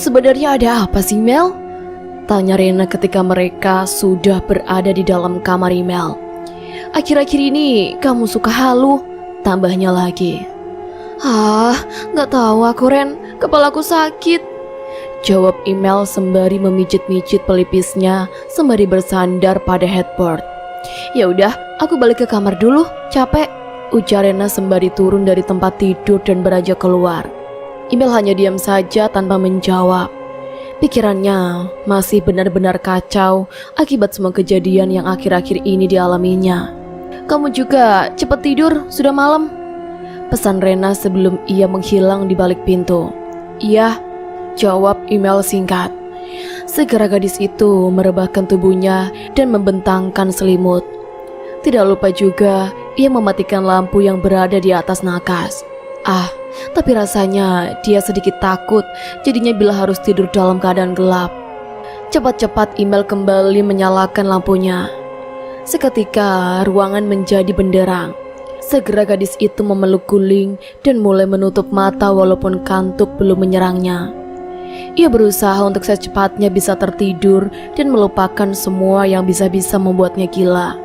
Sebenarnya ada apa sih, Mel? Tanya Rena ketika mereka sudah berada di dalam kamar Mel. Akhir-akhir ini kamu suka halu, tambahnya lagi. Gak tahu aku, Ren, kepalaku sakit, jawab Mel sembari memijit-mijit pelipisnya sembari bersandar pada headboard. Ya udah, aku balik ke kamar dulu, capek, ujar Rena sembari turun dari tempat tidur dan beranjak keluar. Mel hanya diam saja tanpa menjawab. Pikirannya masih benar-benar kacau akibat semua kejadian yang akhir-akhir ini dialaminya. Kamu juga cepat tidur, sudah malam, pesan Rena sebelum ia menghilang di balik pintu. Iya, jawab Mel singkat. Segera gadis itu merebahkan tubuhnya dan membentangkan selimut. Tidak lupa juga ia mematikan lampu yang berada di atas nakas. Tapi rasanya dia sedikit takut jadinya bila harus tidur dalam keadaan gelap. Cepat-cepat Mel kembali menyalakan lampunya. Seketika ruangan menjadi benderang. Segera gadis itu memeluk guling dan mulai menutup mata walaupun kantuk belum menyerangnya. Ia berusaha untuk secepatnya bisa tertidur dan melupakan semua yang bisa-bisa membuatnya gila.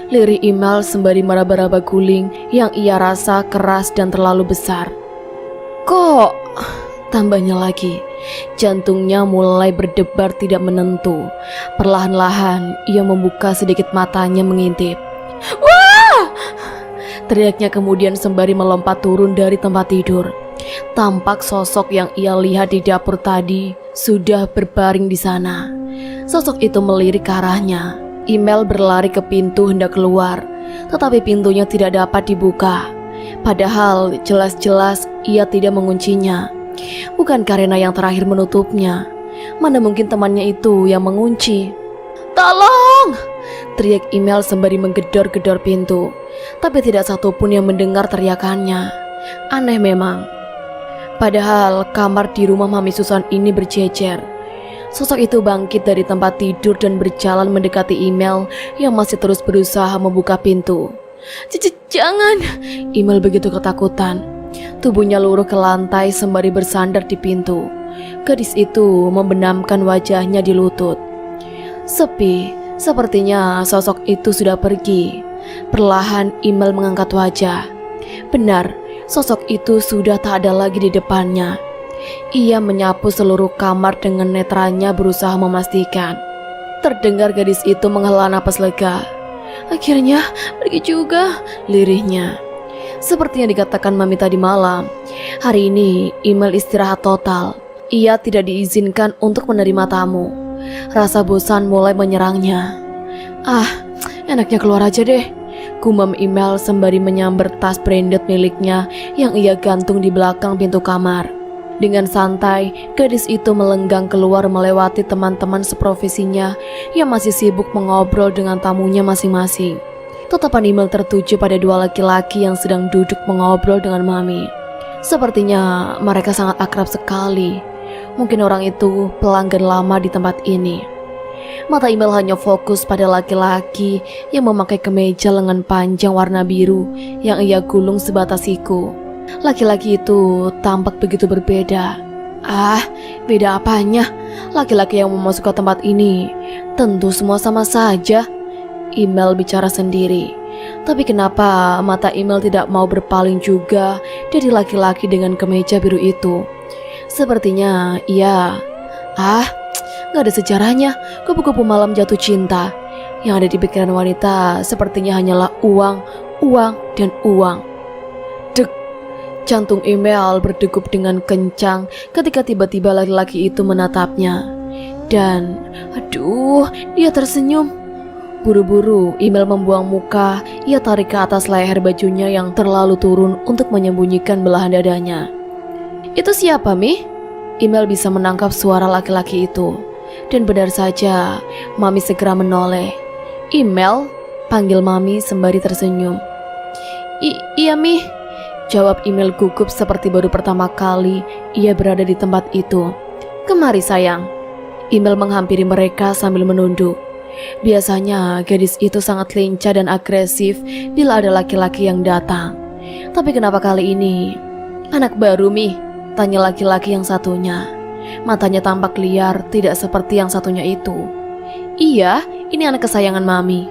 Lirih Mel sembari meraba-raba guling yang ia rasa keras dan terlalu besar. Kok? Tambahnya lagi. Jantungnya mulai berdebar tidak menentu. Perlahan-lahan ia membuka sedikit matanya mengintip. Wah! Teriaknya kemudian sembari melompat turun dari tempat tidur. Tampak sosok yang ia lihat di dapur tadi sudah berbaring di sana. Sosok itu melirik ke arahnya. Mel berlari ke pintu hendak keluar, tetapi pintunya tidak dapat dibuka. Padahal jelas-jelas ia tidak menguncinya. Bukan karena yang terakhir menutupnya. Mana mungkin temannya itu yang mengunci. Tolong! Teriak Mel sembari menggedor-gedor pintu. Tapi tidak satupun yang mendengar teriakannya. Aneh memang. Padahal kamar di rumah Mami Susan ini berjejer. Sosok itu bangkit dari tempat tidur dan berjalan mendekati Mel yang masih terus berusaha membuka pintu. Jangan! Mel begitu ketakutan. Tubuhnya luruh ke lantai sembari bersandar di pintu. Gadis itu membenamkan wajahnya di lutut. Sepi, sepertinya sosok itu sudah pergi. Perlahan Mel mengangkat wajah. Benar, sosok itu sudah tak ada lagi di depannya. Ia menyapu seluruh kamar dengan netranya berusaha memastikan. Terdengar gadis itu menghela napas lega. Akhirnya pergi juga, lirihnya. Seperti yang dikatakan Mami tadi malam, hari ini Mel istirahat total. Ia tidak diizinkan untuk menerima tamu. Rasa bosan mulai menyerangnya. Enaknya keluar aja deh, gumam Mel sembari menyambar tas branded miliknya yang ia gantung di belakang pintu kamar. Dengan santai, gadis itu melenggang keluar melewati teman-teman seprofesinya yang masih sibuk mengobrol dengan tamunya masing-masing. Tatapan Mel tertuju pada dua laki-laki yang sedang duduk mengobrol dengan Mami. Sepertinya mereka sangat akrab sekali. Mungkin orang itu pelanggan lama di tempat ini. Mata Mel hanya fokus pada laki-laki yang memakai kemeja lengan panjang warna biru yang ia gulung sebatas siku. Laki-laki itu tampak begitu berbeda. Beda apanya? Laki-laki yang memasuki tempat ini tentu semua sama saja, Mel bicara sendiri. Tapi kenapa mata Mel tidak mau berpaling juga dari laki-laki dengan kemeja biru itu? Sepertinya ia gak ada sejarahnya. Kupu-kupu malam jatuh cinta. Yang ada di pikiran wanita sepertinya hanyalah uang, dan uang. Jantung Mel berdegup dengan kencang ketika tiba-tiba laki-laki itu menatapnya. Dan, dia tersenyum. Buru-buru Mel membuang muka, ia tarik ke atas leher bajunya yang terlalu turun untuk menyembunyikan belahan dadanya. Itu siapa, Mi? Mel bisa menangkap suara laki-laki itu. Dan benar saja, Mami segera menoleh. Mel, panggil Mami sembari tersenyum. Iya, Mi, jawab Mel gugup seperti baru pertama kali ia berada di tempat itu. Kemari sayang. Mel menghampiri mereka sambil menunduk. Biasanya gadis itu sangat lincah dan agresif bila ada laki-laki yang datang. Tapi kenapa kali ini? Anak baru, Mi, Tanya laki-laki yang satunya. Matanya tampak liar, tidak seperti yang satunya itu. Iya, ini anak kesayangan Mami.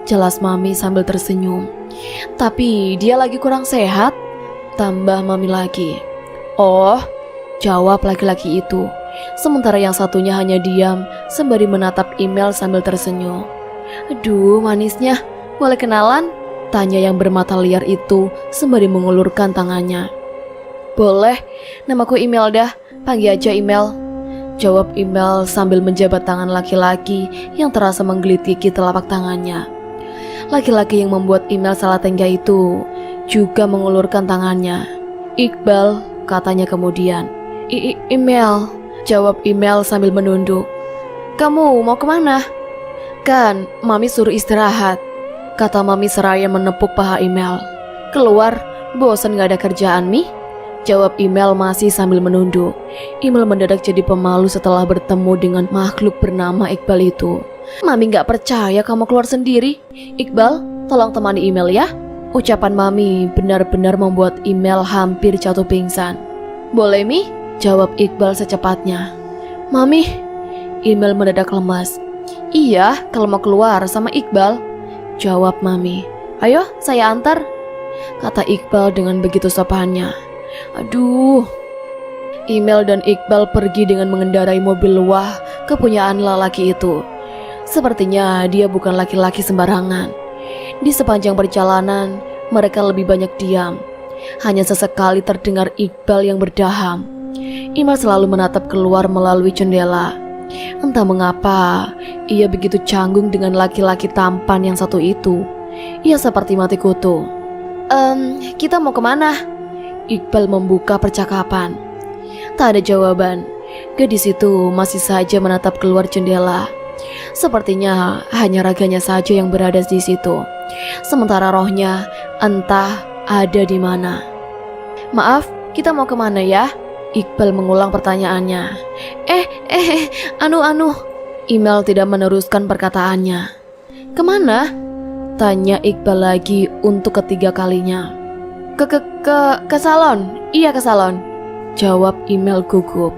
Jelas Mami sambil tersenyum. Tapi dia lagi kurang sehat, tambah Mami lagi. Oh, jawab laki-laki itu. Sementara yang satunya hanya diam sembari menatap email sambil tersenyum. Aduh, manisnya. Boleh kenalan? Tanya yang bermata liar itu sembari mengulurkan tangannya. Boleh, namaku Imelda, panggil aja Email. Jawab Email sambil menjabat tangan laki-laki yang terasa menggelitiki telapak tangannya. Laki-laki yang membuat Email salah tengah itu juga mengulurkan tangannya. Iqbal, katanya kemudian. Email, jawab Email sambil menunduk. Kamu mau kemana? Kan, Mami suruh istirahat, kata Mami seraya menepuk paha Email. Keluar, bosan gak ada kerjaan, Mi? Jawab Email masih sambil menunduk. Email mendadak jadi pemalu setelah bertemu dengan makhluk bernama Iqbal itu. Mami gak percaya kamu keluar sendiri. Iqbal, tolong temani Email ya. Ucapan Mami benar-benar membuat Email hampir jatuh pingsan. Boleh, Mi? Jawab Iqbal secepatnya. Mami, Email mendadak lemas. Iya, kalau mau keluar sama Iqbal, jawab Mami. Ayo, saya antar, kata Iqbal dengan begitu sopannya. Aduh. Email dan Iqbal pergi dengan mengendarai mobil wah kepunyaan lelaki itu. Sepertinya dia bukan laki-laki sembarangan. Di sepanjang perjalanan, mereka lebih banyak diam. Hanya sesekali terdengar Iqbal yang berdaham. Email selalu menatap keluar melalui jendela. Entah mengapa, ia begitu canggung dengan laki-laki tampan yang satu itu. Ia seperti mati kutu. Kita mau kemana? Iqbal membuka percakapan. Tak ada jawaban. Gadis itu masih saja menatap keluar jendela. Sepertinya hanya raganya saja yang berada di situ. Sementara rohnya entah ada di mana. Maaf, kita mau kemana ya? Iqbal mengulang pertanyaannya. Anu. Email tidak meneruskan perkataannya. Kemana? Tanya Iqbal lagi untuk ketiga kalinya. Ke salon. Iya, ke salon, jawab Email gugup.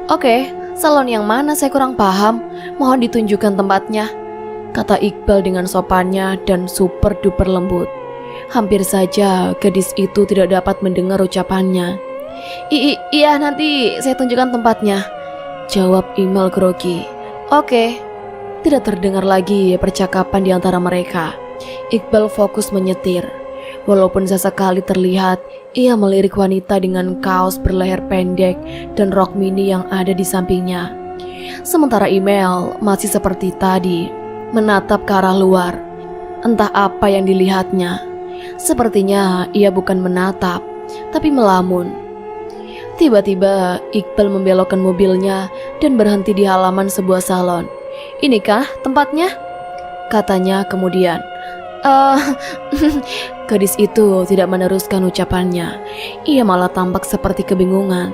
Oke, salon yang mana saya kurang paham. Mohon ditunjukkan tempatnya, kata Iqbal dengan sopannya dan super duper lembut. Hampir saja gadis itu tidak dapat mendengar ucapannya. Iya, nanti saya tunjukkan tempatnya, jawab Email grogi. Oke. Tidak terdengar lagi percakapan di antara mereka. Iqbal fokus menyetir. Walaupun sesekali terlihat ia melirik wanita dengan kaos berleher pendek dan rok mini yang ada di sampingnya. Sementara Email masih seperti tadi, menatap ke arah luar. Entah apa yang dilihatnya. Sepertinya ia bukan menatap, tapi melamun. Tiba-tiba Iqbal membelokkan mobilnya dan berhenti di halaman sebuah salon. Inikah tempatnya? Katanya kemudian. Gadis itu tidak meneruskan ucapannya. Ia malah tampak seperti kebingungan.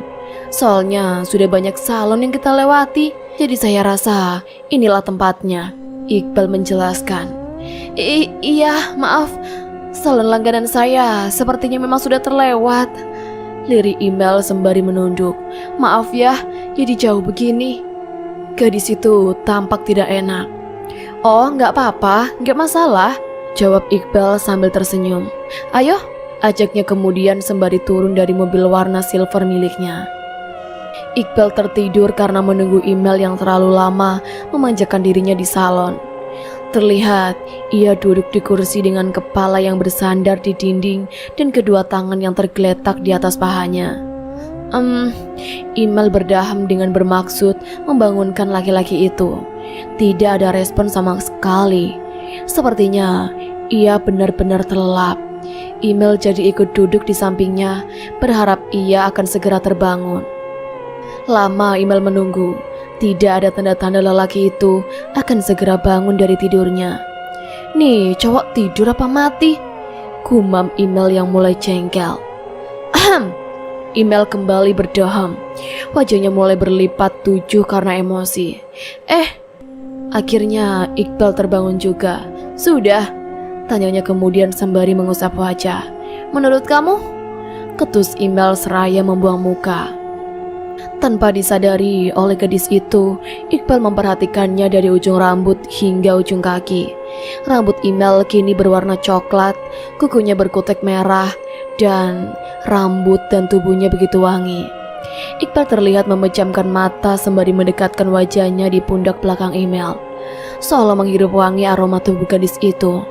Soalnya sudah banyak salon yang kita lewati, jadi saya rasa inilah tempatnya, Iqbal menjelaskan. Iya, maaf, salon langganan saya sepertinya memang sudah terlewat, lirik Email sembari menunduk. Maaf ya, jadi jauh begini. Gadis itu tampak tidak enak. Oh, nggak apa-apa, nggak masalah, jawab Iqbal sambil tersenyum. Ayo, ajaknya kemudian sembari turun dari mobil warna silver miliknya. Iqbal tertidur karena menunggu Email yang terlalu lama memanjakan dirinya di salon. Terlihat ia duduk di kursi dengan kepala yang bersandar di dinding dan kedua tangan yang tergeletak di atas pahanya. Email berdaham dengan bermaksud membangunkan laki-laki itu. Tidak ada respon sama sekali. Sepertinya ia benar-benar terlelap. Email jadi ikut duduk di sampingnya, berharap ia akan segera terbangun. Lama Email menunggu. Tidak ada tanda-tanda lelaki itu akan segera bangun dari tidurnya. Nih, cowok tidur apa mati? Gumam Email yang mulai jengkel. Email kembali berdaham. Wajahnya mulai berlipat 7 karena emosi. Akhirnya Iqbal terbangun juga. Sudah? Tanyanya kemudian sembari mengusap wajah. Menurut kamu? ketus email seraya membuang muka. Tanpa disadari oleh gadis itu, Iqbal memperhatikannya dari ujung rambut hingga ujung kaki. Rambut email kini berwarna coklat, kukunya berkutek merah, dan rambut dan tubuhnya begitu wangi. Iqbal terlihat memejamkan mata sembari mendekatkan wajahnya di pundak belakang email, seolah menghirup wangi aroma tubuh gadis itu.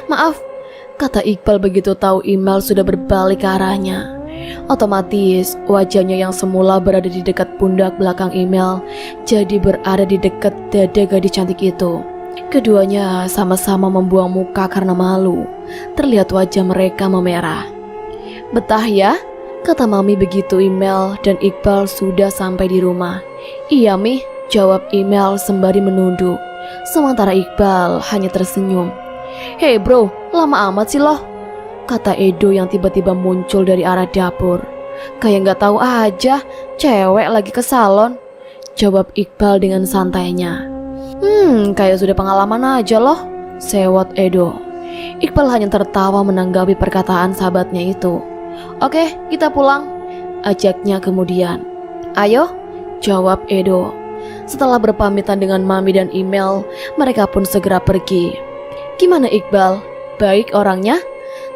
Maaf, kata Iqbal begitu tahu email sudah berbalik ke arahnya. Otomatis wajahnya yang semula berada di dekat pundak belakang email jadi berada di dekat dada gadis cantik itu. Keduanya sama-sama membuang muka karena malu. Terlihat wajah mereka memerah. Betah ya? Kata Mami begitu email dan Iqbal sudah sampai di rumah. Iya Mi, jawab email sembari menunduk. Sementara Iqbal hanya tersenyum. Hei bro, lama amat sih loh, kata Edo yang tiba-tiba muncul dari arah dapur. Kayak gak tahu aja, cewek lagi ke salon, jawab Iqbal dengan santainya. Kayak sudah pengalaman aja loh, sewot Edo. Iqbal hanya tertawa menanggapi perkataan sahabatnya itu. Oke, kita pulang, ajaknya kemudian. Ayo, jawab Edo. Setelah berpamitan dengan Mami dan email, mereka pun segera pergi. Gimana Iqbal? Baik orangnya?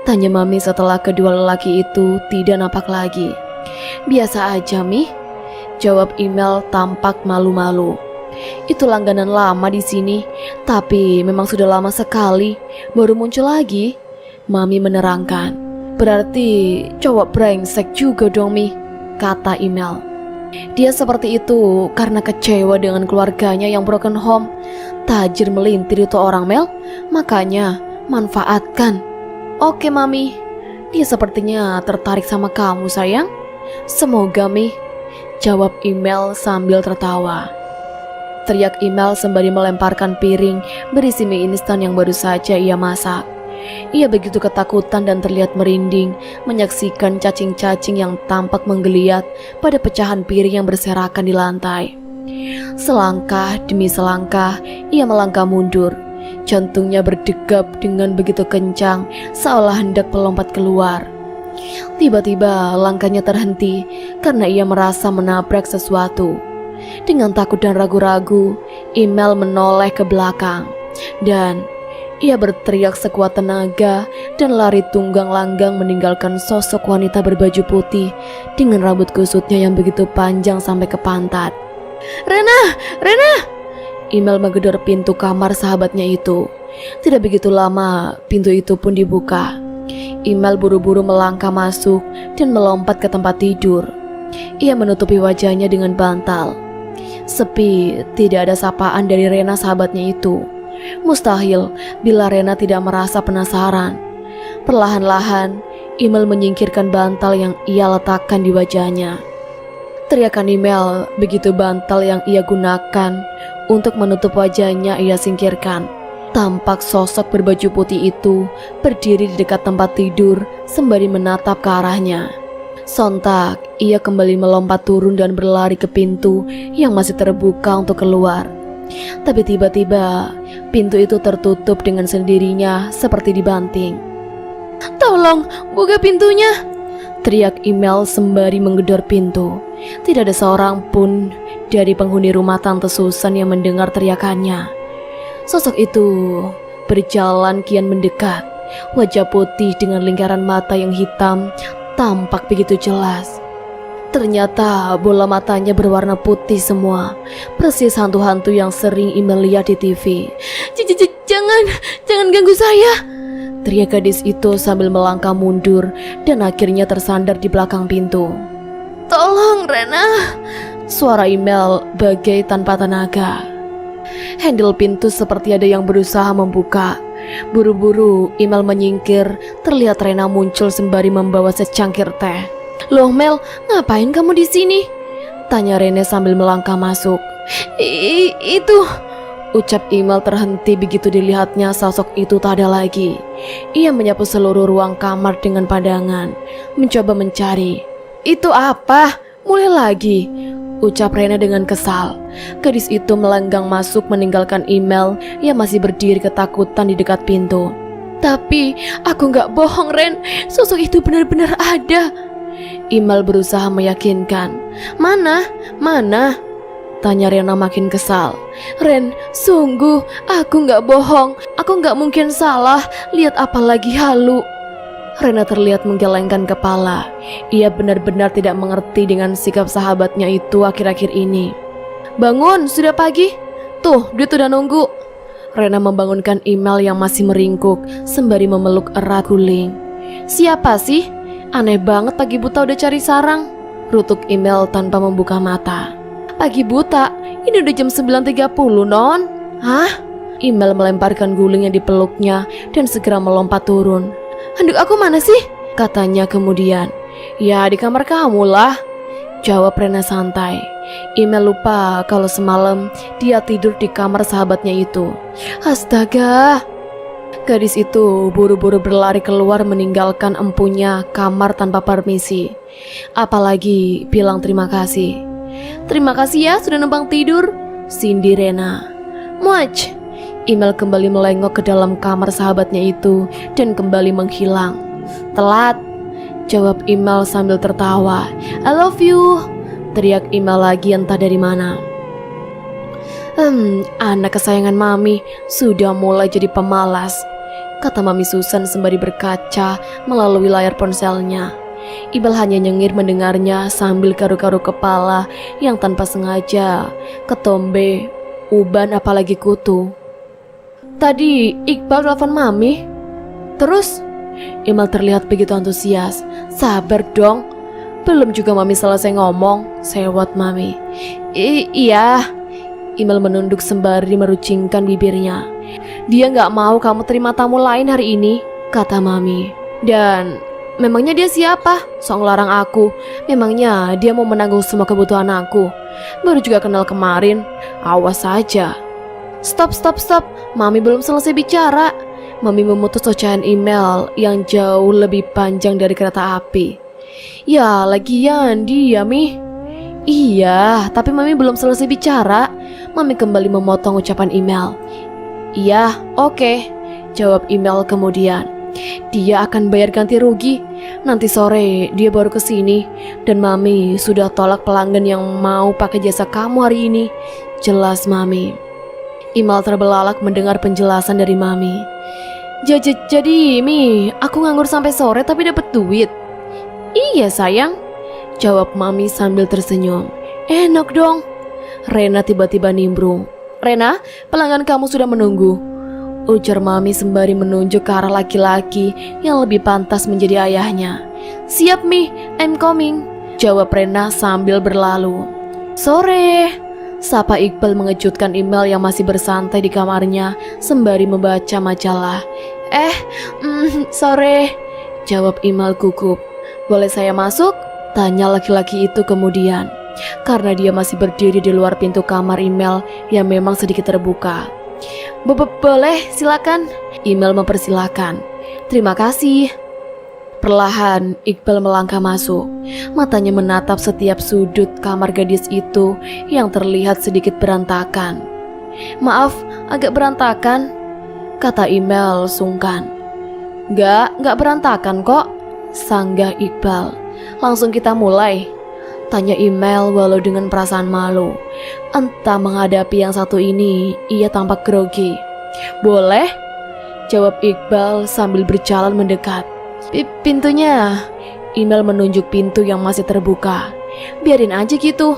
Tanya Mami setelah kedua lelaki itu tidak nampak lagi. Biasa aja Mi, jawab email tampak malu-malu. Itu langganan lama di sini, tapi memang sudah lama sekali baru muncul lagi, Mami menerangkan. Berarti cowok brengsek juga dong Mi, kata email. Dia seperti itu karena kecewa dengan keluarganya yang broken home. Tajir melintir itu orang Mel, makanya manfaatkan. Oke Mami, dia sepertinya tertarik sama kamu sayang. Semoga Mi, jawab email sambil tertawa. Teriak email sembari melemparkan piring berisi mie instan yang baru saja ia masak. Ia begitu ketakutan dan terlihat merinding menyaksikan cacing-cacing yang tampak menggeliat pada pecahan piring yang berserakan di lantai. Selangkah demi selangkah ia melangkah mundur. Jantungnya berdegap dengan begitu kencang seolah hendak melompat keluar. Tiba-tiba langkahnya terhenti karena ia merasa menabrak sesuatu. Dengan takut dan ragu-ragu, email menoleh ke belakang dan ia berteriak sekuat tenaga dan lari tunggang langgang meninggalkan sosok wanita berbaju putih dengan rambut kusutnya yang begitu panjang sampai ke pantat. Rena! Email menggedor pintu kamar sahabatnya itu. Tidak begitu lama, pintu itu pun dibuka. Email buru-buru melangkah masuk dan melompat ke tempat tidur. Ia menutupi wajahnya dengan bantal. Sepi, tidak ada sapaan dari Rena sahabatnya itu. Mustahil bila Rena tidak merasa penasaran. Perlahan-lahan, Email menyingkirkan bantal yang ia letakkan di wajahnya. Teriakan Email begitu bantal yang ia gunakan untuk menutup wajahnya ia singkirkan. Tampak sosok berbaju putih itu berdiri di dekat tempat tidur sembari menatap ke arahnya. Sontak, ia kembali melompat turun dan berlari ke pintu yang masih terbuka untuk keluar. Tapi tiba-tiba, pintu itu tertutup dengan sendirinya seperti dibanting. Tolong, buka pintunya! Teriak Email sembari menggedor pintu. Tidak ada seorang pun dari penghuni rumah Tante Susan yang mendengar teriakannya. Sosok itu berjalan kian mendekat. Wajah putih dengan lingkaran mata yang hitam tampak begitu jelas. Ternyata bola matanya berwarna putih semua, persis hantu-hantu yang sering Email lihat di TV. Jangan ganggu saya, teriak gadis itu sambil melangkah mundur dan akhirnya tersandar di belakang pintu. Tolong Rena, suara Email bagai tanpa tenaga. Handle pintu seperti ada yang berusaha membuka. Buru-buru Email menyingkir, terlihat Rena muncul sembari membawa secangkir teh. Loh Mel, ngapain kamu di sini? Tanya Rena sambil melangkah masuk. Itu, ucap Email terhenti begitu dilihatnya sosok itu tak ada lagi. Ia menyapu seluruh ruang kamar dengan pandangan, mencoba mencari. Itu apa? Mulai lagi, ucap Rena dengan kesal. Gadis itu melenggang masuk meninggalkan Email yang masih berdiri ketakutan di dekat pintu. Tapi aku nggak bohong, Ren. Sosok itu benar-benar ada. Imal berusaha meyakinkan. Mana? Mana? Tanya Rena makin kesal. Ren, sungguh, aku nggak bohong. Aku nggak mungkin salah. Lihat apalagi halu. Rena terlihat menggelengkan kepala. Ia benar-benar tidak mengerti dengan sikap sahabatnya itu akhir-akhir ini. Bangun, sudah pagi. Tuh, dia udah nunggu. Rena membangunkan Imal yang masih meringkuk sembari memeluk erat Guling. Siapa sih? Aneh banget pagi buta udah cari sarang. Rutuk Imal tanpa membuka mata. Pagi buta? Ini udah jam 9.30, Non. Hah? Imal melemparkan guling yang dipeluknya dan segera melompat turun. Handuk aku mana sih? Katanya kemudian. Ya, di kamar kamu lah, jawab Rena santai. Imal lupa kalau semalam dia tidur di kamar sahabatnya itu. Astaga. Gadis itu buru-buru berlari keluar meninggalkan empunya kamar tanpa permisi. Apalagi bilang terima kasih. Terima kasih ya sudah numpang tidur, sindir Rena. Much. Imal kembali melengok ke dalam kamar sahabatnya itu dan kembali menghilang. Telat, jawab Imal sambil tertawa. I love you, teriak Imal lagi entah dari mana. Anak kesayangan Mami sudah mulai jadi pemalas, kata Mami Susan sembari berkaca melalui layar ponselnya. Imal hanya nyengir mendengarnya sambil karu-karu kepala yang tanpa sengaja ketombe, uban apalagi kutu. Tadi Iqbal telepon Mami. Terus? Imal terlihat begitu antusias. Sabar dong, belum juga Mami selesai ngomong, sewot Mami. Iya. Imal menunduk sembari meruncingkan bibirnya. Dia gak mau kamu terima tamu lain hari ini, kata Mami. Dan memangnya dia siapa? Sok ngelarang aku. Memangnya dia mau menanggung semua kebutuhan aku? Baru juga kenal kemarin. Awas saja. Stop. Mami belum selesai bicara. Mami memutus ocehan email yang jauh lebih panjang dari kereta api. Ya, lagian dia, Mi. Iya, tapi Mami belum selesai bicara. Mami kembali memotong ucapan email. Iya, oke, jawab email kemudian. Dia akan bayar ganti rugi. Nanti sore dia baru kesini. Dan Mami sudah tolak pelanggan yang mau pakai jasa kamu hari ini. Jelas Mami. Imal terbelalak mendengar penjelasan dari Mami. Jadi Mi, aku nganggur sampai sore tapi dapat duit. Iya sayang, jawab Mami sambil tersenyum. Enak dong. Rena tiba-tiba nimbrung. Rena, pelanggan kamu sudah menunggu, ujar Mami sembari menunjuk ke arah laki-laki yang lebih pantas menjadi ayahnya. Siap Mi, I'm coming, jawab Rena sambil berlalu. Sore, sapa Iqbal mengejutkan email yang masih bersantai di kamarnya sembari membaca majalah. Sore, jawab Imal gugup. Boleh saya masuk? Tanya laki-laki itu kemudian, karena dia masih berdiri di luar pintu kamar Imal yang memang sedikit terbuka. Boleh, silakan. Imal mempersilakan. Terima kasih. Perlahan Iqbal melangkah masuk. Matanya menatap setiap sudut kamar gadis itu yang terlihat sedikit berantakan. Maaf, agak berantakan, kata Imal sungkan. Gak berantakan kok, sanggah Iqbal. Langsung kita mulai, tanya Imal walau dengan perasaan malu. Entah menghadapi yang satu ini, ia tampak grogi. Boleh, jawab Iqbal sambil berjalan mendekat. Pintunya, Imal menunjuk pintu yang masih terbuka. Biarin aja gitu.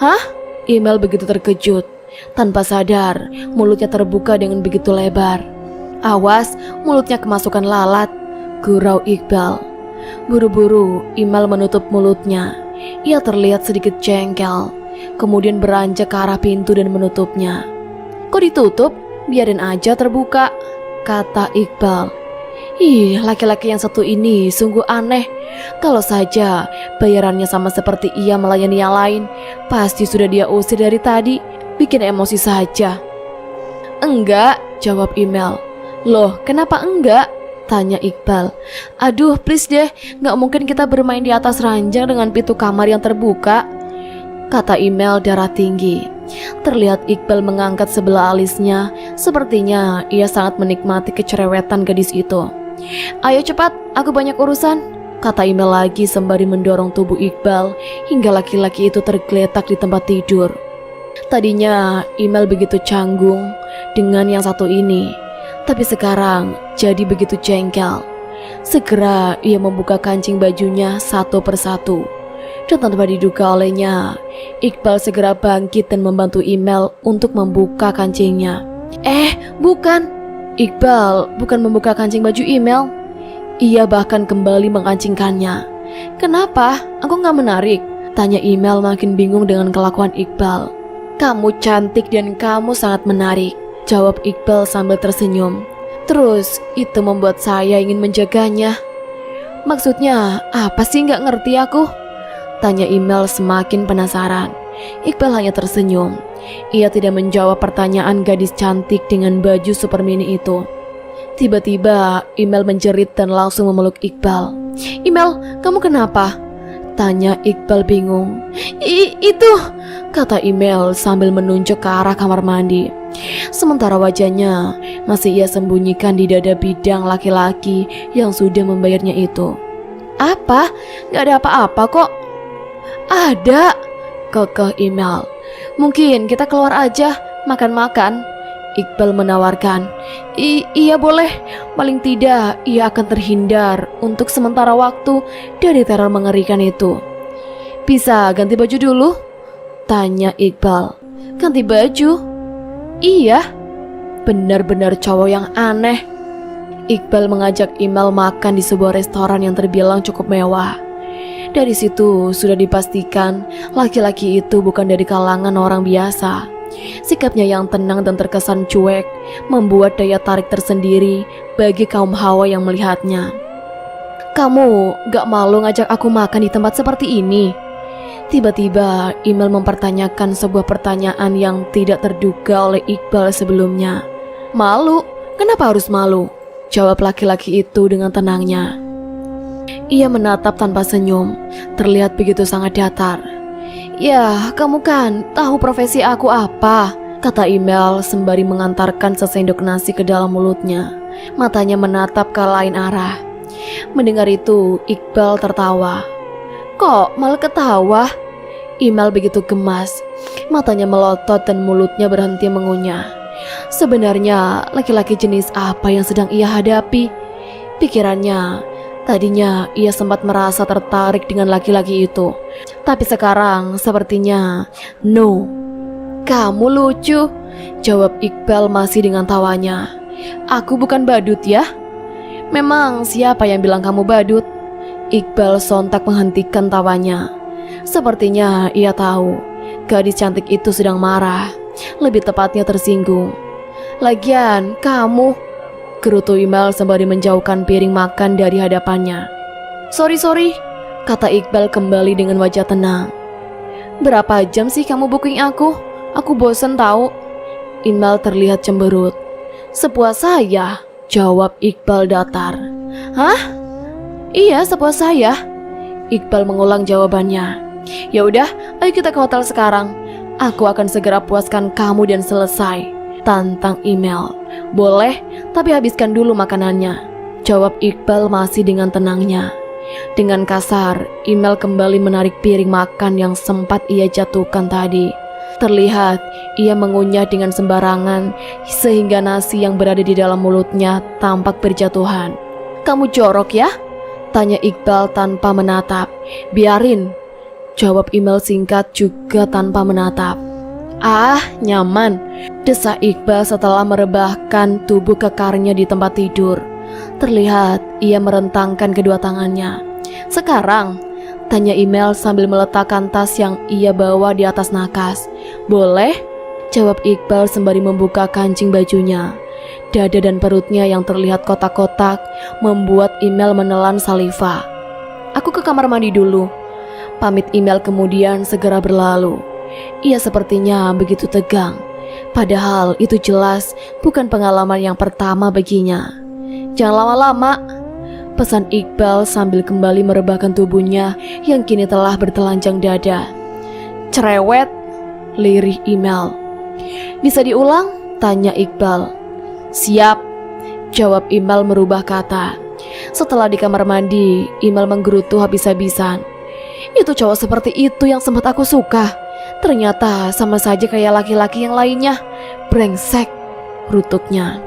Hah? Imal begitu terkejut. Tanpa sadar, mulutnya terbuka dengan begitu lebar. Awas, mulutnya kemasukan lalat, gurau Iqbal. Buru-buru, Imal menutup mulutnya. Ia terlihat sedikit jengkel, kemudian beranjak ke arah pintu dan menutupnya. Kok ditutup? Biarin aja terbuka, kata Iqbal. Ih, laki-laki yang satu ini sungguh aneh. Kalau saja bayarannya sama seperti ia melayani yang lain, pasti sudah dia usir dari tadi. Bikin emosi saja. Enggak, jawab Imal. Loh, kenapa enggak? Tanya Iqbal. Aduh, please deh, gak mungkin kita bermain di atas ranjang dengan pintu kamar yang terbuka, kata Imal darah tinggi. Terlihat Iqbal mengangkat sebelah alisnya, sepertinya ia sangat menikmati kecerewetan gadis itu. "Ayo cepat, aku banyak urusan," kata Email lagi sembari mendorong tubuh Iqbal hingga laki-laki itu tergeletak di tempat tidur. Tadinya Email begitu canggung dengan yang satu ini, tapi sekarang jadi begitu jengkel. Segera ia membuka kancing bajunya satu persatu. Dan tanpa diduga olehnya, Iqbal segera bangkit dan membantu Email untuk membuka kancingnya. Bukan. Iqbal bukan membuka kancing baju Email. Ia bahkan kembali mengancingkannya. "Kenapa? Aku gak menarik?" tanya Email makin bingung dengan kelakuan Iqbal. "Kamu cantik dan kamu sangat menarik," jawab Iqbal sambil tersenyum. "Terus itu membuat saya ingin menjaganya." "Maksudnya apa sih, gak ngerti aku?" tanya Email semakin penasaran. Iqbal hanya tersenyum. Ia tidak menjawab pertanyaan gadis cantik dengan baju super mini itu. Tiba-tiba Email menjerit dan langsung memeluk Iqbal. "Email, kamu kenapa?" tanya Iqbal bingung. Itu," kata Email sambil menunjuk ke arah kamar mandi. Sementara wajahnya masih ia sembunyikan di dada bidang laki-laki yang sudah membayarnya itu. "Apa? Gak ada apa-apa kok." "Ada," kekeh Email. "Mungkin kita keluar aja, makan-makan," Iqbal menawarkan. Iya boleh, paling tidak ia akan terhindar untuk sementara waktu dari teror mengerikan itu." "Bisa ganti baju dulu?" tanya Iqbal. "Ganti baju?" "Iya." Benar-benar cowok yang aneh. Iqbal mengajak Email makan di sebuah restoran yang terbilang cukup mewah. Dari situ sudah dipastikan laki-laki itu bukan dari kalangan orang biasa. Sikapnya yang tenang dan terkesan cuek membuat daya tarik tersendiri bagi kaum hawa yang melihatnya. "Kamu gak malu ngajak aku makan di tempat seperti ini?" Tiba-tiba Email mempertanyakan sebuah pertanyaan yang tidak terduga oleh Iqbal sebelumnya. "Malu? Kenapa harus malu?" jawab laki-laki itu dengan tenangnya. Ia menatap tanpa senyum, terlihat begitu sangat datar. "Ya, kamu kan tahu profesi aku apa?" kata Email sembari mengantarkan sesendok nasi ke dalam mulutnya. Matanya menatap ke lain arah. Mendengar itu, Iqbal tertawa. "Kok malah ketawa?" Email begitu gemas. Matanya melotot dan mulutnya berhenti mengunyah. Sebenarnya laki-laki jenis apa yang sedang ia hadapi? Pikirannya, tadinya ia sempat merasa tertarik dengan laki-laki itu, tapi sekarang sepertinya no. "Kamu lucu," jawab Iqbal masih dengan tawanya. "Aku bukan badut ya." "Memang siapa yang bilang kamu badut?" Iqbal sontak menghentikan tawanya. Sepertinya ia tahu gadis cantik itu sedang marah, lebih tepatnya tersinggung. "Lagian kamu," gerutu Email sembari menjauhkan piring makan dari hadapannya. Sorry, kata Iqbal kembali dengan wajah tenang. "Berapa jam sih kamu booking aku? Aku bosen tahu." Email terlihat cemberut. "Sepuas saya," jawab Iqbal datar. "Hah? Iya, sepuas saya." Iqbal mengulang jawabannya. "Ya udah, ayo kita ke hotel sekarang. Aku akan segera puaskan kamu dan selesai," tantang Email. "Boleh, tapi habiskan dulu makanannya," jawab Iqbal masih dengan tenangnya. Dengan kasar, Email kembali menarik piring makan yang sempat ia jatuhkan tadi. Terlihat ia mengunyah dengan sembarangan sehingga nasi yang berada di dalam mulutnya tampak berjatuhan. "Kamu jorok ya?" tanya Iqbal tanpa menatap. "Biarin," jawab Email singkat juga tanpa menatap. "Ah, nyaman," desak Iqbal setelah merebahkan tubuh kekarnya di tempat tidur. Terlihat ia merentangkan kedua tangannya. "Sekarang?" tanya Email sambil meletakkan tas yang ia bawa di atas nakas. "Boleh," jawab Iqbal sembari membuka kancing bajunya. Dada dan perutnya yang terlihat kotak-kotak membuat Email menelan saliva. "Aku ke kamar mandi dulu," pamit Email kemudian segera berlalu. Ia sepertinya begitu tegang, padahal itu jelas bukan pengalaman yang pertama baginya. "Jangan lama-lama," pesan Iqbal sambil kembali merebahkan tubuhnya yang kini telah bertelanjang dada. "Cerewet," lirih Email. "Bisa diulang?" tanya Iqbal. "Siap," jawab Email merubah kata. Setelah di kamar mandi, Email menggerutu habis-habisan. "Itu cowok seperti itu yang sempat aku suka. Ternyata sama saja kayak laki-laki yang lainnya. Brengsek," rutuknya.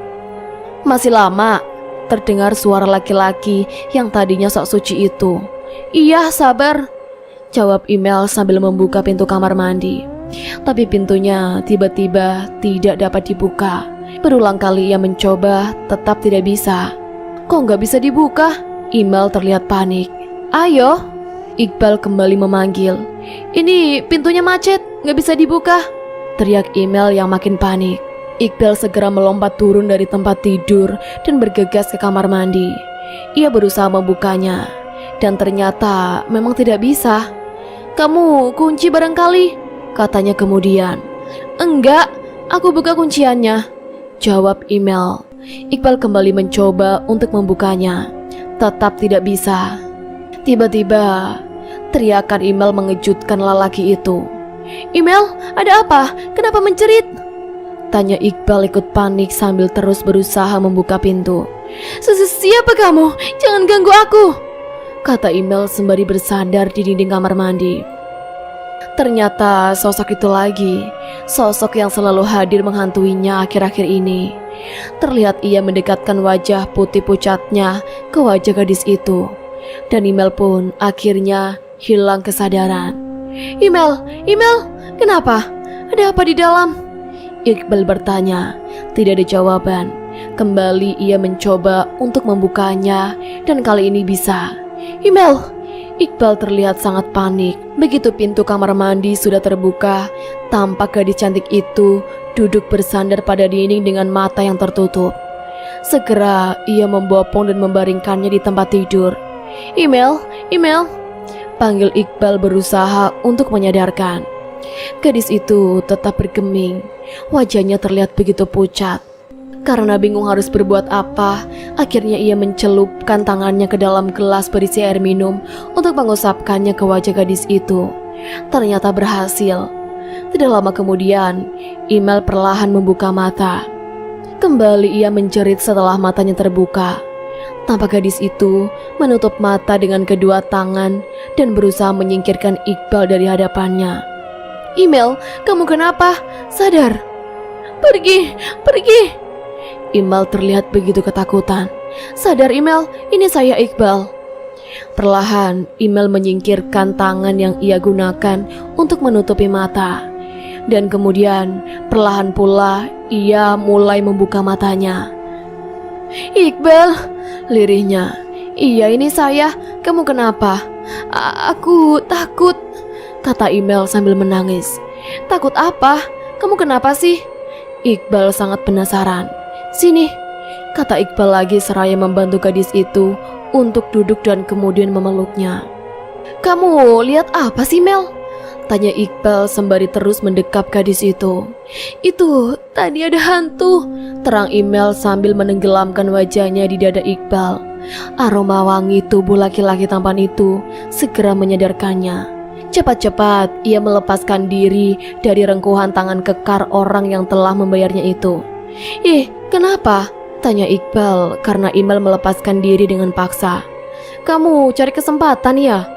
"Masih lama," terdengar suara laki-laki yang tadinya sok suci itu. "Iya, sabar," jawab Email sambil membuka pintu kamar mandi. Tapi pintunya tiba-tiba tidak dapat dibuka. Berulang kali ia mencoba, tetap tidak bisa. "Kok nggak bisa dibuka?" Email terlihat panik. "Ayo," Iqbal kembali memanggil. "Ini pintunya macet, nggak bisa dibuka," teriak Email yang makin panik. Iqbal segera melompat turun dari tempat tidur dan bergegas ke kamar mandi. Ia berusaha membukanya, dan ternyata memang tidak bisa. "Kamu kunci barangkali," katanya kemudian. "Enggak, aku buka kunciannya," jawab Email. Iqbal kembali mencoba untuk membukanya, tetap tidak bisa. Tiba-tiba teriakan Email mengejutkan lelaki itu. "Email, ada apa? Kenapa menjerit?" tanya Iqbal ikut panik sambil terus berusaha membuka pintu. Siapa kamu? Jangan ganggu aku," kata Email sembari bersandar di dinding kamar mandi. Ternyata sosok itu lagi, sosok yang selalu hadir menghantuinya akhir-akhir ini. Terlihat ia mendekatkan wajah putih pucatnya ke wajah gadis itu, dan Email pun akhirnya hilang kesadaran. Email, kenapa? Ada apa di dalam?" Iqbal bertanya. Tidak ada jawaban. Kembali ia mencoba untuk membukanya, dan kali ini bisa. "Email!" Iqbal terlihat sangat panik. Begitu pintu kamar mandi sudah terbuka, tampak gadis cantik itu duduk bersandar pada dinding dengan mata yang tertutup. Segera ia membopong dan membaringkannya di tempat tidur. Email, panggil Iqbal berusaha untuk menyadarkan. Gadis itu tetap bergeming. Wajahnya terlihat begitu pucat. Karena bingung harus berbuat apa, akhirnya ia mencelupkan tangannya ke dalam gelas berisi air minum untuk mengusapkannya ke wajah gadis itu. Ternyata berhasil. Tidak lama kemudian, Email perlahan membuka mata. Kembali ia menjerit setelah matanya terbuka. Tampak gadis itu menutup mata dengan kedua tangan dan berusaha menyingkirkan Iqbal dari hadapannya. "Email, kamu kenapa? Sadar. Pergi. Email terlihat begitu ketakutan. "Sadar Email, ini saya Iqbal." Perlahan Email menyingkirkan tangan yang ia gunakan untuk menutupi mata. Dan kemudian perlahan pula ia mulai membuka matanya. "Iqbal," lirihnya. "Iya, ini saya. Kamu kenapa?" Aku takut," kata Email sambil menangis. "Takut apa? Kamu kenapa sih?" Iqbal sangat penasaran. "Sini," kata Iqbal lagi seraya membantu gadis itu untuk duduk dan kemudian memeluknya. "Kamu lihat apa sih, Mel?" tanya Iqbal sembari terus mendekap gadis itu. "Itu tadi ada hantu," terang Email sambil menenggelamkan wajahnya di dada Iqbal. Aroma wangi tubuh laki-laki tampan itu segera menyadarkannya. Cepat-cepat ia melepaskan diri dari rengkuhan tangan kekar orang yang telah membayarnya itu. Kenapa?" tanya Iqbal karena Email melepaskan diri dengan paksa. "Kamu cari kesempatan ya?"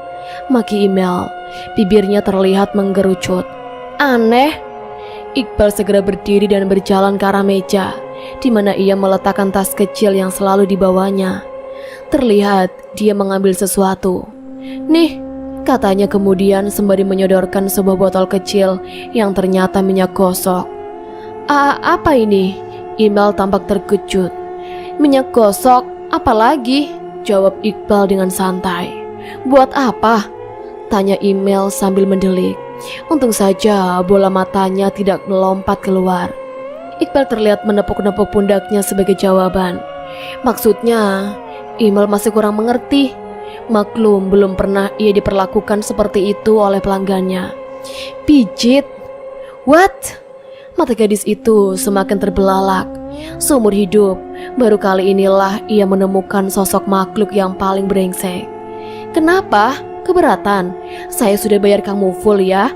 maki Email. Bibirnya terlihat menggerucut. "Aneh." Iqbal segera berdiri dan berjalan ke arah meja, di mana ia meletakkan tas kecil yang selalu dibawanya. Terlihat dia mengambil sesuatu. "Nih," katanya kemudian sembari menyodorkan sebuah botol kecil yang ternyata minyak gosok. Apa ini?" Email tampak terkejut. "Minyak gosok? Apalagi?" jawab Iqbal dengan santai. "Buat apa?" tanya Email sambil mendelik. Untung saja bola matanya tidak melompat keluar. Iqbal terlihat menepuk-nepuk pundaknya sebagai jawaban. Maksudnya, Email masih kurang mengerti. Maklum belum pernah ia diperlakukan seperti itu oleh pelanggannya. "Pijit? What?" Mata gadis itu semakin terbelalak. Seumur hidup, baru kali inilah ia menemukan sosok makhluk yang paling brengsek. "Kenapa? Keberatan? Saya sudah bayar kamu full ya."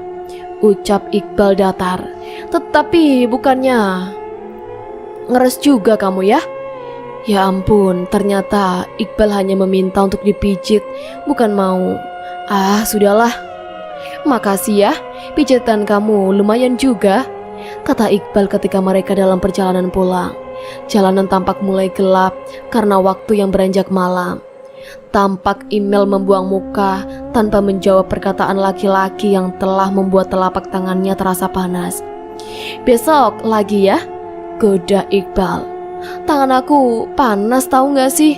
ucap Iqbal datar. Tetapi bukannya ngeres juga kamu ya? Ya ampun, ternyata Iqbal hanya meminta untuk dipijit, bukan mau. Ah, sudahlah. Makasih ya, pijitan kamu lumayan juga, kata Iqbal ketika mereka dalam perjalanan pulang. Jalanan tampak mulai gelap karena waktu yang beranjak malam. Tampak Email membuang muka tanpa menjawab perkataan laki-laki yang telah membuat telapak tangannya terasa panas. Besok lagi ya, goda Iqbal. Tangan aku panas tahu gak sih?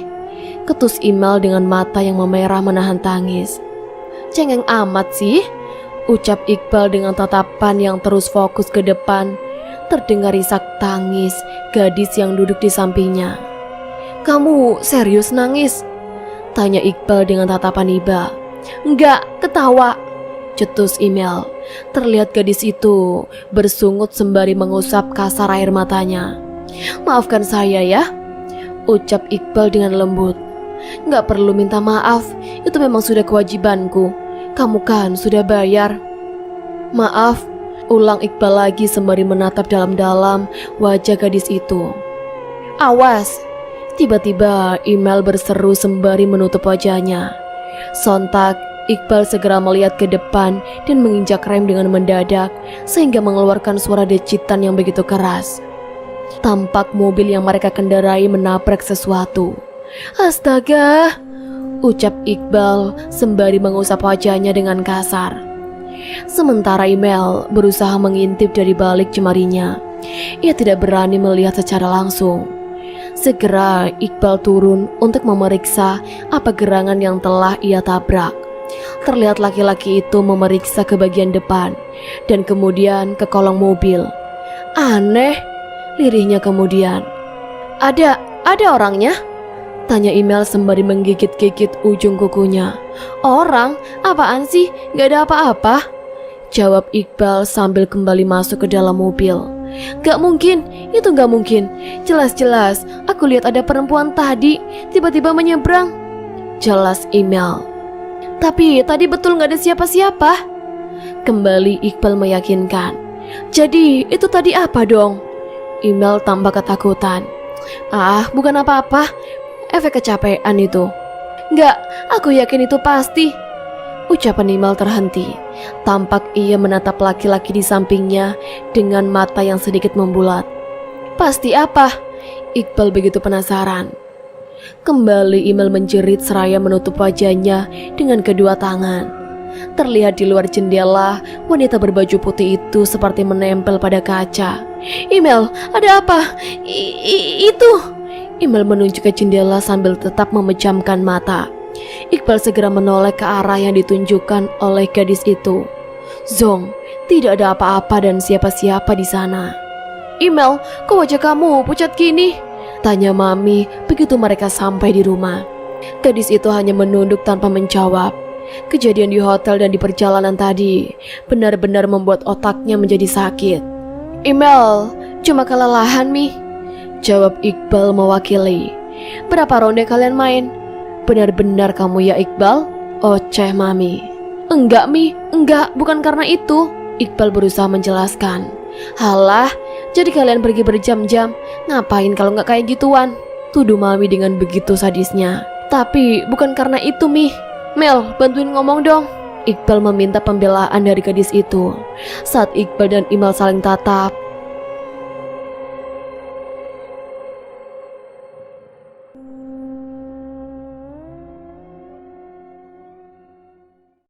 Ketus Email dengan mata yang memerah menahan tangis. Cengeng amat sih, ucap Iqbal dengan tatapan yang terus fokus ke depan. Terdengar isak tangis gadis yang duduk di sampingnya. Kamu serius nangis? Tanya Iqbal dengan tatapan iba. Enggak, ketawa, cetus Email. Terlihat gadis itu bersungut sembari mengusap kasar air matanya. Maafkan saya ya, ucap Iqbal dengan lembut. Enggak perlu minta maaf, itu memang sudah kewajibanku. Kamu kan sudah bayar. Maaf, ulang Iqbal lagi sembari menatap dalam-dalam wajah gadis itu. Awas, tiba-tiba Email berseru sembari menutup wajahnya. Sontak Iqbal segera melihat ke depan dan menginjak rem dengan mendadak sehingga mengeluarkan suara decitan yang begitu keras. Tampak mobil yang mereka kendarai menabrak sesuatu. Astaga, ucap Iqbal sembari mengusap wajahnya dengan kasar. Sementara Email berusaha mengintip dari balik jemarinya. Ia tidak berani melihat secara langsung. Segera Iqbal turun untuk memeriksa apa gerangan yang telah ia tabrak. Terlihat laki-laki itu memeriksa ke bagian depan dan kemudian ke kolong mobil. Aneh, lirihnya kemudian. Ada orangnya? Tanya Email sembari menggigit-gigit ujung kukunya. Orang? Apaan sih? Gak ada apa-apa, jawab Iqbal sambil kembali masuk ke dalam mobil. Gak mungkin, itu gak mungkin. Jelas-jelas aku lihat ada perempuan tadi tiba-tiba menyeberang, jelas Email. Tapi tadi betul gak ada siapa-siapa, kembali Iqbal meyakinkan. Jadi itu tadi apa dong? Email tambah ketakutan. Ah, bukan apa-apa, efek kecapean itu. Enggak, aku yakin itu pasti. Ucapan Email terhenti. Tampak ia menatap laki-laki di sampingnya dengan mata yang sedikit membulat. Pasti apa? Iqbal begitu penasaran. Kembali Email menjerit seraya menutup wajahnya dengan kedua tangan. Terlihat di luar jendela, wanita berbaju putih itu seperti menempel pada kaca. Email, ada apa? Itu. Email menunjuk ke jendela sambil tetap memejamkan mata. Iqbal segera menoleh ke arah yang ditunjukkan oleh gadis itu. Zong, tidak ada apa-apa dan siapa-siapa di sana. Email, kok wajah kamu pucat gini? Tanya Mami begitu mereka sampai di rumah. Gadis itu hanya menunduk tanpa menjawab. Kejadian di hotel dan di perjalanan tadi benar-benar membuat otaknya menjadi sakit. Email, cuma kelelahan Mi, jawab Iqbal mewakili. Berapa ronde kalian main? Benar-benar kamu ya Iqbal? Oceh Mami. Enggak Mi, enggak, bukan karena itu, Iqbal berusaha menjelaskan. Halah, jadi kalian pergi berjam-jam. Ngapain kalau nggak kayak gituan? Tuduh Mami dengan begitu sadisnya. Tapi bukan karena itu Mi. Mel, bantuin ngomong dong. Iqbal meminta pembelaan dari gadis itu. Saat Iqbal dan Email saling tatap,